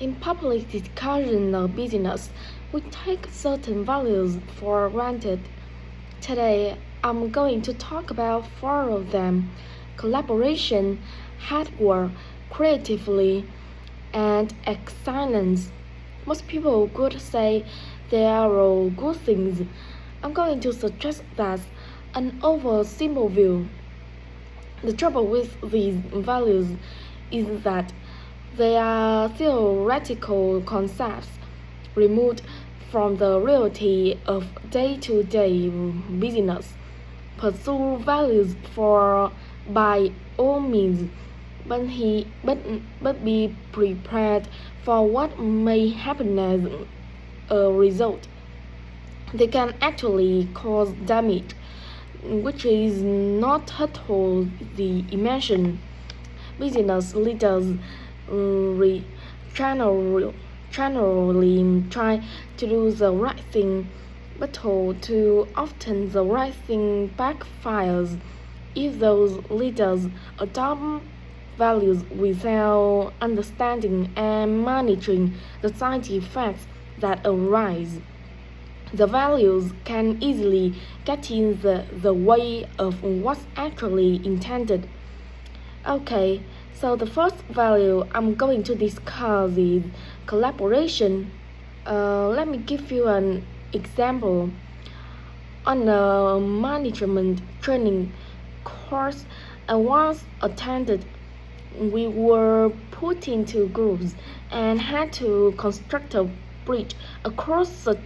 In public discussion of business, we take certain values for granted. Today, I'm going to talk about four of them: collaboration, hard work, creatively, and excellence. Most people could say they are all good things. I'm going to suggest that an over simple view. The trouble with these values is that they are theoretical concepts removed from the reality of day-to-day business. Pursue values for by all means, but be prepared for what may happen as a result. They can actually cause damage, which is not helpful the imagine. Business leaders generally try to do the right thing, but too often the right thing backfires if those leaders adopt values without understanding and monitoring the side effects that arise. The values can easily get in the way of what's actually intended. Okay, so the first value I'm going to discuss is collaboration. Let me give you an example. On a management training course I once attended, we were put into groups and had to construct a bridge across a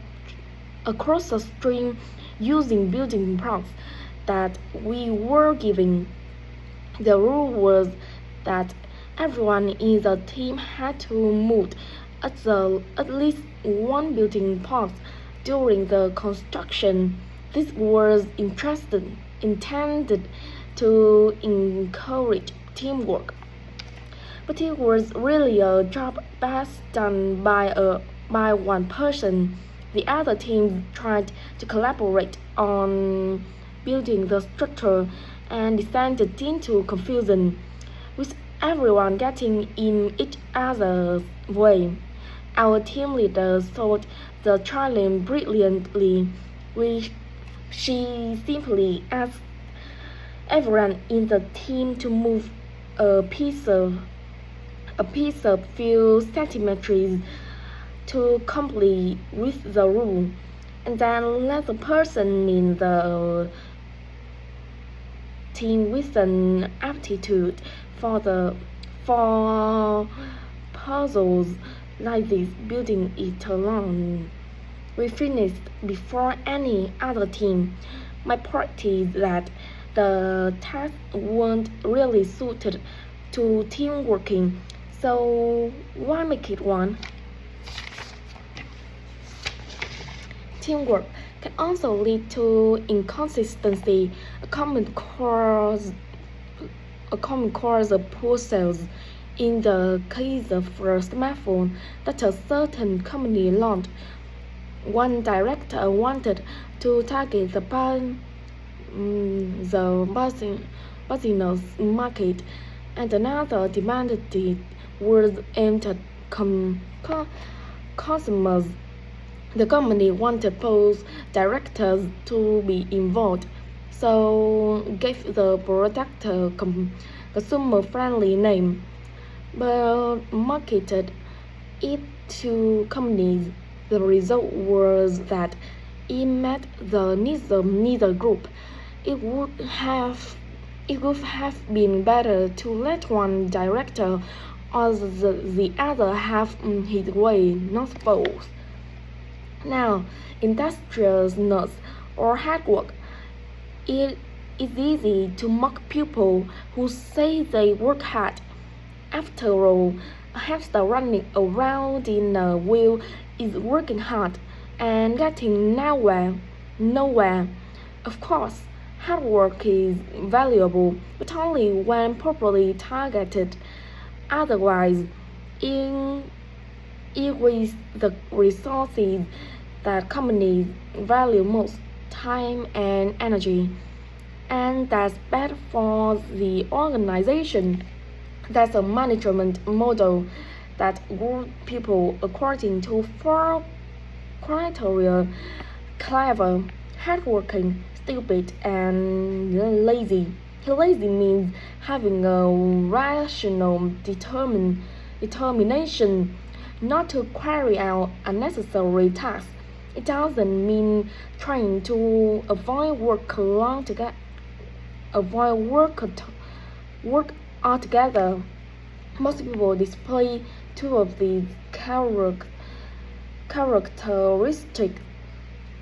stream using building blocks that we were given. The rule was that everyone in the team had to move at least one building block during the construction. This was intended to encourage teamwork, but it was really a job best done by one person. The other team tried to collaborate on building the structure and descended into confusion, with everyone getting in each other's way. Our team leader thought the challenge brilliantly. She simply asked everyone in the team to move a piece of few centimeters to complete with the rule, and then let the person in the team with an aptitude for puzzles like this building it alone. We finished before any other team. My point is that the task weren't really suited to team working, so why make it one? Teamwork can also lead to inconsistency. A common cause of poor sales in the case of a smartphone that a certain company launched. One director wanted to target the business market, and another demanded it was aimed at consumers. The company wanted both directors to be involved, so gave the product a consumer-friendly name, but marketed it to companies. The result was that it met the needs of neither group. It would have been better to let one director or the other have his way, not both. Now, industriousness or hard work. It is easy to mock people who say they work hard. After all, a hamster running around in a wheel is working hard and getting nowhere. Of course, hard work is valuable, but only when properly targeted. Otherwise, it wastes the resources that companies value most, time and energy, and that's bad for the organization. That's a management model that group people according to four criteria: clever, hardworking, stupid, and lazy. Lazy means having a rational determination not to carry out unnecessary tasks. It doesn't mean trying to avoid work altogether. Most people display two of these characteristics,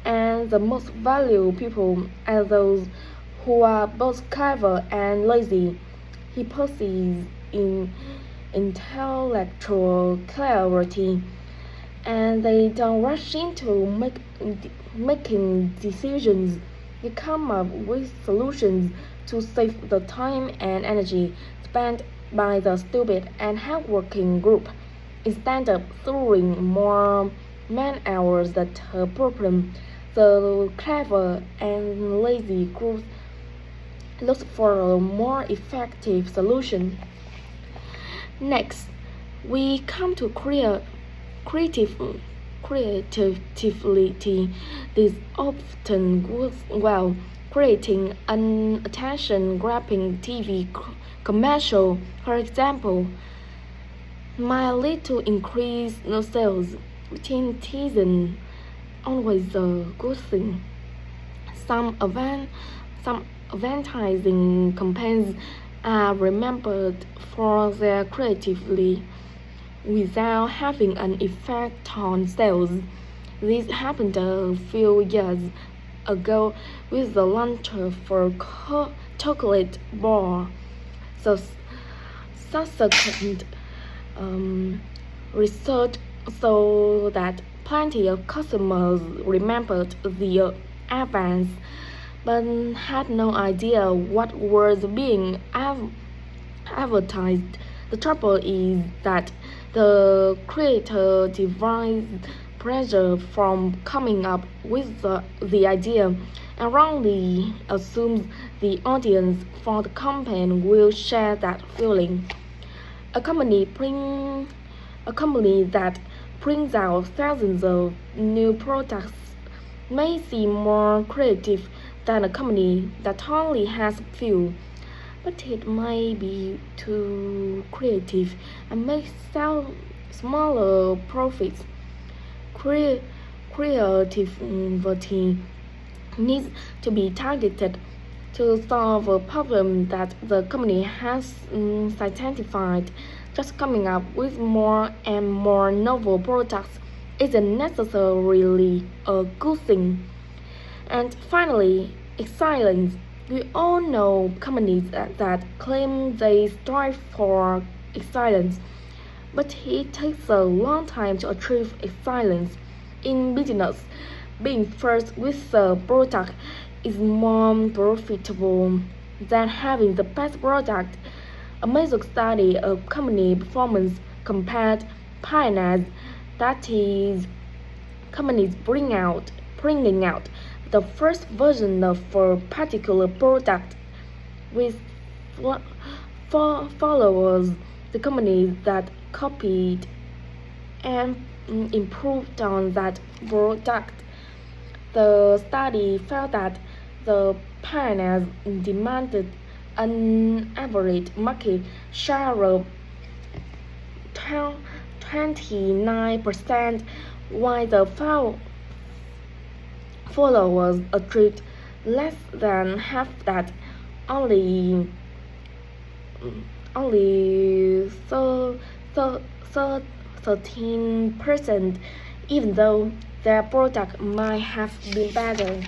and the most valued people are those who are both clever and lazy. He possesses in intellectual clarity, and they don't rush into making decisions. They come up with solutions to save the time and energy spent by the stupid and hardworking group. Instead of throwing more man hours at a problem, the clever and lazy group looks for a more effective solution. Next, we come to creativity. This often goes well creating an attention-grabbing TV commercial. For example, might lead to increased sales, which isn't always a good thing. Some advertising campaigns are remembered for their creativity without having an effect on sales. This happened a few years ago with the launch of a chocolate bar. So, subsequent research showed that plenty of customers remembered the advance but had no idea what was being advertised. The trouble is that the creator derives pressure from coming up with the idea and wrongly assumes the audience for the campaign will share that feeling. A a company that brings out thousands of new products may seem more creative than a company that only has a few, but it may be too creative and may sell smaller profits. Creativity needs to be targeted to solve a problem that the company has identified. Just coming up with more and more novel products isn't necessarily a good thing. And finally, excellence. We all know companies that claim they strive for excellence, but it takes a long time to achieve excellence. In business, being first with a product is more profitable than having the best product. A major study of company performance compared pioneers, that is, companies bringing out the first version of a particular product with followers, the companies that copied and improved on that product. The study found that the pioneers demanded an average market share of 29%, while the followers achieved less than half that, only only 13%, even though their product might have been better.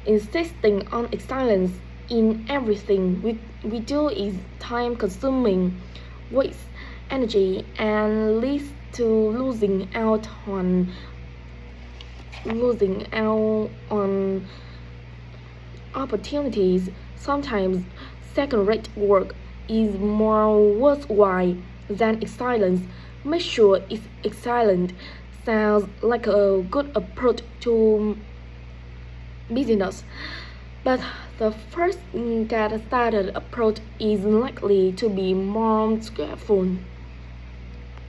Insisting on excellence in everything we do is time consuming, wastes energy, and leads to losing out on opportunities. Sometimes second-rate work is more worthwhile than excellence. Make sure it's excellent sounds like a good approach to business, but the first get started approach is likely to be more skillful.